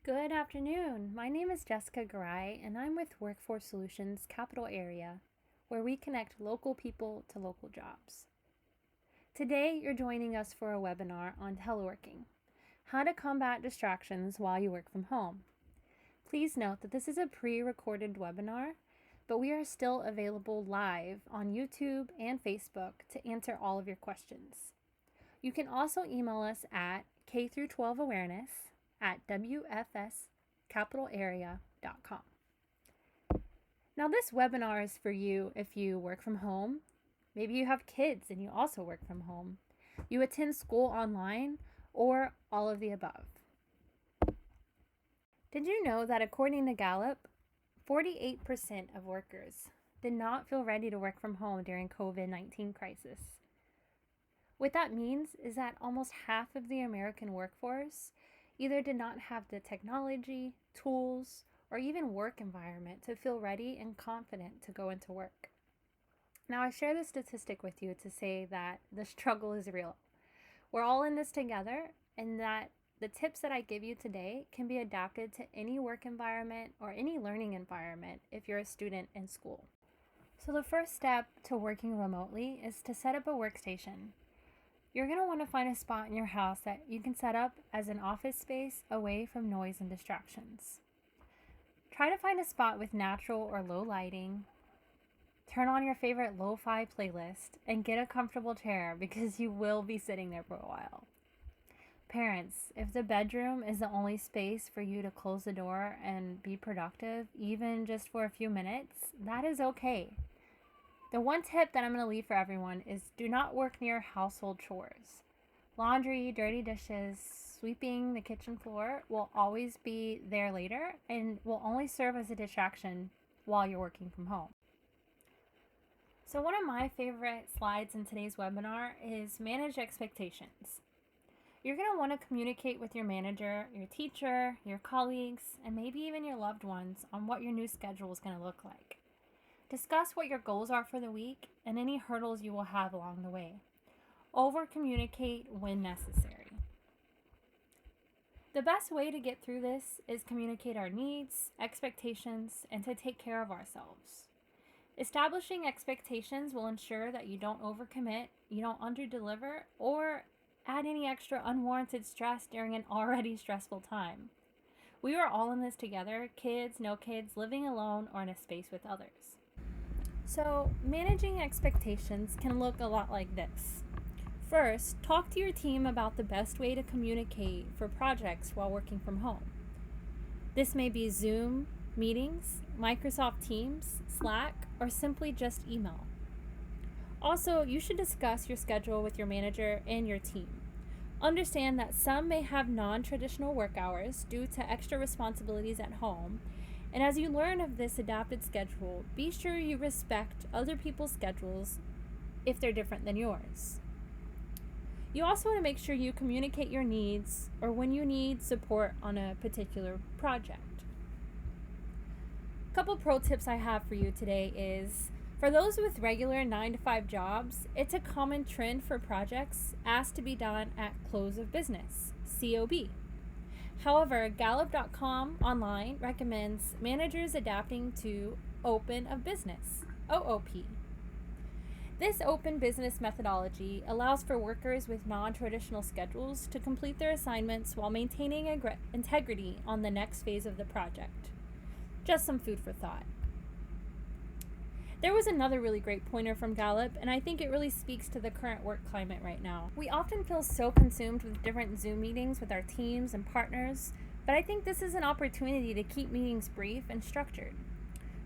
Good afternoon. My name is Jessica Garay, and I'm with Workforce Solutions Capital Area, where we connect local people to local jobs. Today, you're joining us for a webinar on teleworking, how to combat distractions while you work from home. Please note that this is a pre-recorded webinar, but we are still available live on YouTube and Facebook to answer all of your questions. You can also email us at k12awareness@wfscapitalarea.com. Now, this webinar is for you if you work from home. Maybe you have kids and you also work from home. You attend school online, or all of the above. Did you know that according to Gallup, 48% of workers did not feel ready to work from home during COVID-19 crisis? What that means is that almost half of the American workforce either did not have the technology, tools, or even work environment to feel ready and confident to go into work. Now, I share this statistic with you to say that the struggle is real. We're all in this together, and that the tips that I give you today can be adapted to any work environment or any learning environment if you're a student in school. So the first step to working remotely is to set up a workstation. You're going to want to find a spot in your house that you can set up as an office space away from noise and distractions. Try to find a spot with natural or low lighting. Turn on your favorite lo-fi playlist and get a comfortable chair because you will be sitting there for a while. Parents, if the bedroom is the only space for you to close the door and be productive, even just for a few minutes, that is okay. The one tip that I'm going to leave for everyone is do not work near household chores. Laundry, dirty dishes, sweeping the kitchen floor will always be there later and will only serve as a distraction while you're working from home. So one of my favorite slides in today's webinar is manage expectations. You're going to want to communicate with your manager, your teacher, your colleagues, and maybe even your loved ones on what your new schedule is going to look like. Discuss what your goals are for the week and any hurdles you will have along the way. Over-communicate when necessary. The best way to get through this is communicate our needs, expectations, and to take care of ourselves. Establishing expectations will ensure that you don't overcommit, you don't underdeliver, or add any extra unwarranted stress during an already stressful time. We are all in this together, kids, no kids, living alone, or in a space with others. So, managing expectations can look a lot like this. First, talk to your team about the best way to communicate for projects while working from home. This may be Zoom meetings, Microsoft Teams, Slack, or simply just email. Also, you should discuss your schedule with your manager and your team. Understand that some may have non-traditional work hours due to extra responsibilities at home, and as you learn of this adapted schedule, be sure you respect other people's schedules if they're different than yours. You also want to make sure you communicate your needs or when you need support on a particular project. A couple pro tips I have for you today is, for those with regular 9-to-5 jobs, it's a common trend for projects asked to be done at close of business, COB. However, Gallup.com online recommends managers adapting to open of business, OOP. This open business methodology allows for workers with non-traditional schedules to complete their assignments while maintaining integrity on the next phase of the project. Just some food for thought. There was another really great pointer from Gallup, and I think it really speaks to the current work climate right now. We often feel so consumed with different Zoom meetings with our teams and partners, but I think this is an opportunity to keep meetings brief and structured.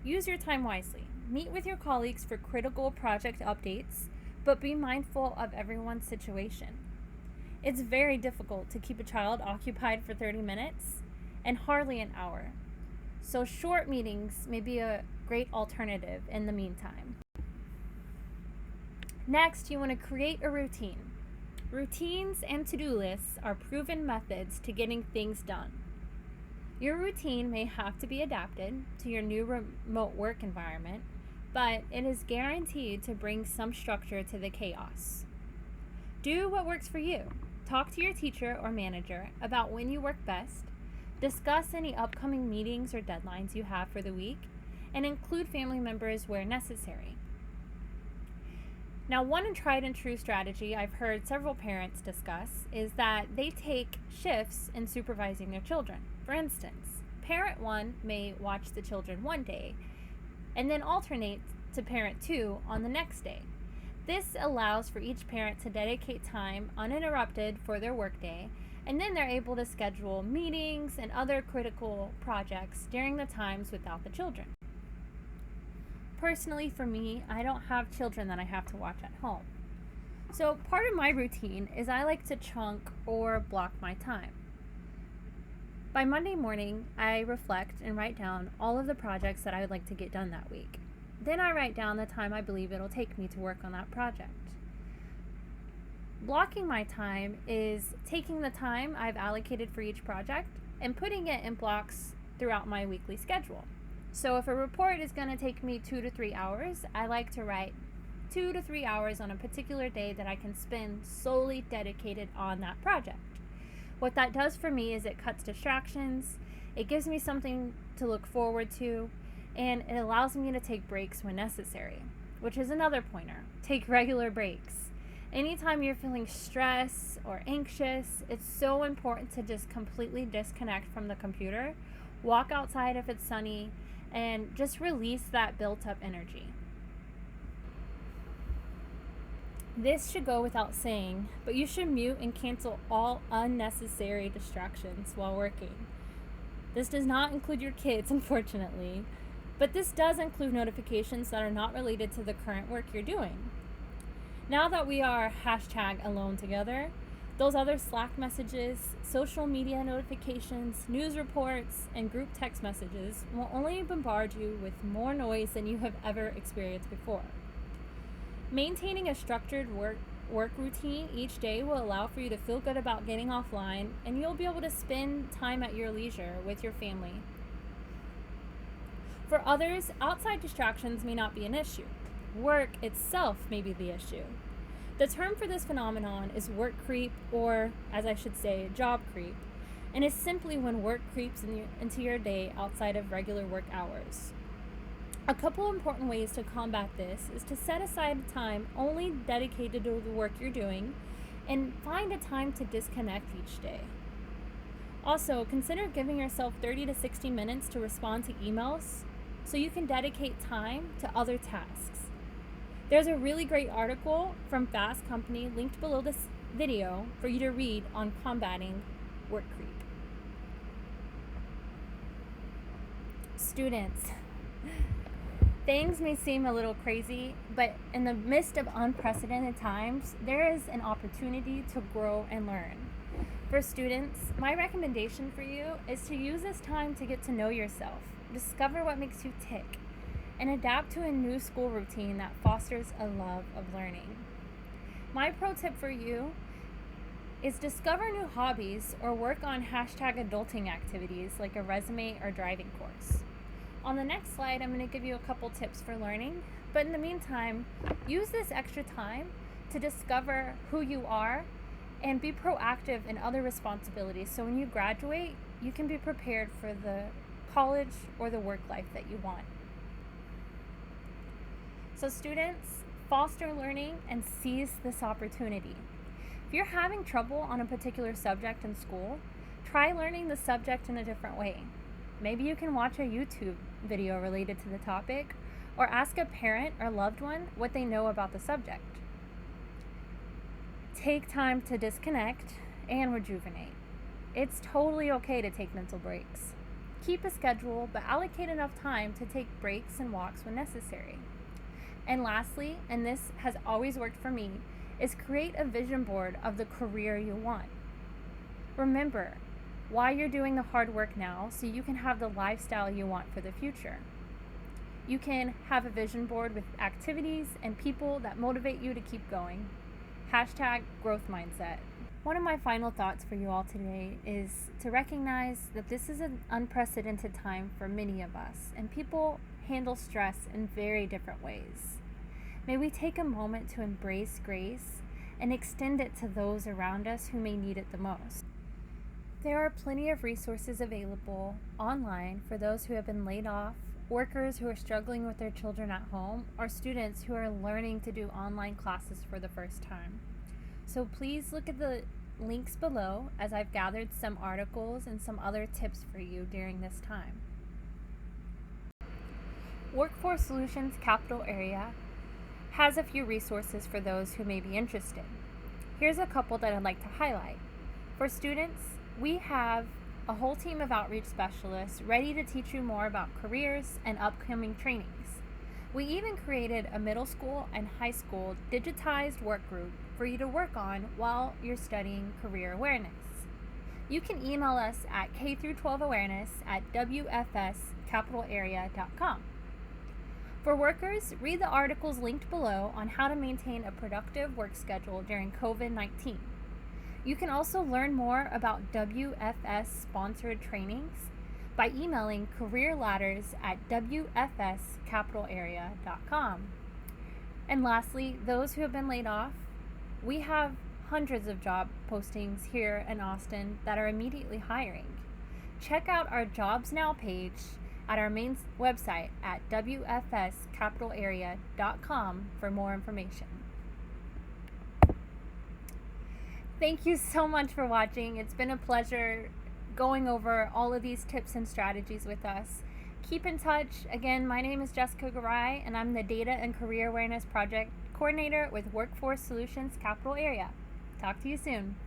Use your time wisely. Meet with your colleagues for critical project updates, but be mindful of everyone's situation. It's very difficult to keep a child occupied for 30 minutes and hardly an hour. So short meetings may be a great alternative in the meantime. Next, you want to create a routine. Routines and to-do lists are proven methods to getting things done. Your routine may have to be adapted to your new remote work environment, but it is guaranteed to bring some structure to the chaos. Do what works for you. Talk to your teacher or manager about when you work best. Discuss any upcoming meetings or deadlines you have for the week, and include family members where necessary. Now, one tried and true strategy I've heard several parents discuss is that they take shifts in supervising their children. For instance, parent 1 may watch the children one day and then alternate to parent 2 on the next day. This allows for each parent to dedicate time uninterrupted for their workday, and then they're able to schedule meetings and other critical projects during the times without the children. Personally, for me, I don't have children that I have to watch at home. So part of my routine is I like to chunk or block my time. By Monday morning, I reflect and write down all of the projects that I would like to get done that week. Then I write down the time I believe it'll take me to work on that project. Blocking my time is taking the time I've allocated for each project and putting it in blocks throughout my weekly schedule. So if a report is going to take me 2 to 3 hours, I like to write 2 to 3 hours on a particular day that I can spend solely dedicated on that project. What that does for me is it cuts distractions, it gives me something to look forward to, and it allows me to take breaks when necessary, which is another pointer. Take regular breaks. Anytime you're feeling stress or anxious, it's so important to just completely disconnect from the computer, walk outside if it's sunny, and just release that built up energy. This should go without saying, but you should mute and cancel all unnecessary distractions while working. This does not include your kids, unfortunately, but this does include notifications that are not related to the current work you're doing. Now that we are #alone together, those other Slack messages, social media notifications, news reports, and group text messages will only bombard you with more noise than you have ever experienced before. Maintaining a structured work routine each day will allow for you to feel good about getting offline, and you'll be able to spend time at your leisure with your family. For others, outside distractions may not be an issue. Work itself may be the issue. The term for this phenomenon is work creep, or, as I should say, job creep, and is simply when work creeps into your day outside of regular work hours. A couple important ways to combat this is to set aside time only dedicated to the work you're doing, and find a time to disconnect each day. Also, consider giving yourself 30 to 60 minutes to respond to emails so you can dedicate time to other tasks. There's a really great article from Fast Company linked below this video for you to read on combating work creep. Students, things may seem a little crazy, but in the midst of unprecedented times, there is an opportunity to grow and learn. For students, my recommendation for you is to use this time to get to know yourself, discover what makes you tick, and adapt to a new school routine that fosters a love of learning. My pro tip for you is discover new hobbies or work on #adulting activities like a resume or driving course. On the next slide, I'm going to give you a couple tips for learning, but in the meantime, use this extra time to discover who you are and be proactive in other responsibilities so when you graduate, you can be prepared for the college or the work life that you want. So students, foster learning and seize this opportunity. If you're having trouble on a particular subject in school, try learning the subject in a different way. Maybe you can watch a YouTube video related to the topic, or ask a parent or loved one what they know about the subject. Take time to disconnect and rejuvenate. It's totally okay to take mental breaks. Keep a schedule, but allocate enough time to take breaks and walks when necessary. And lastly, and this has always worked for me, is create a vision board of the career you want. Remember why you're doing the hard work now so you can have the lifestyle you want for the future. You can have a vision board with activities and people that motivate you to keep going. #growth mindset. One of my final thoughts for you all today is to recognize that this is an unprecedented time for many of us, and people handle stress in very different ways. May we take a moment to embrace grace and extend it to those around us who may need it the most. There are plenty of resources available online for those who have been laid off, workers who are struggling with their children at home, or students who are learning to do online classes for the first time. So please look at the links below as I've gathered some articles and some other tips for you during this time. Workforce Solutions Capital Area has a few resources for those who may be interested. Here's a couple that I'd like to highlight. For students, we have a whole team of outreach specialists ready to teach you more about careers and upcoming trainings. We even created a middle school and high school digitized work group for you to work on while you're studying career awareness. You can email us at k12awareness@wfscapitalarea.com. For workers, read the articles linked below on how to maintain a productive work schedule during COVID-19. You can also learn more about WFS-sponsored trainings by emailing careerladders@wfscapitalarea.com. And lastly, those who have been laid off, we have hundreds of job postings here in Austin that are immediately hiring. Check out our Jobs Now page at our main website at wfscapitalarea.com for more information. Thank you so much for watching. It's been a pleasure going over all of these tips and strategies with us. Keep in touch. Again, my name is Jessica Garay, and I'm the Data and Career Awareness Project Coordinator with Workforce Solutions Capital Area. Talk to you soon.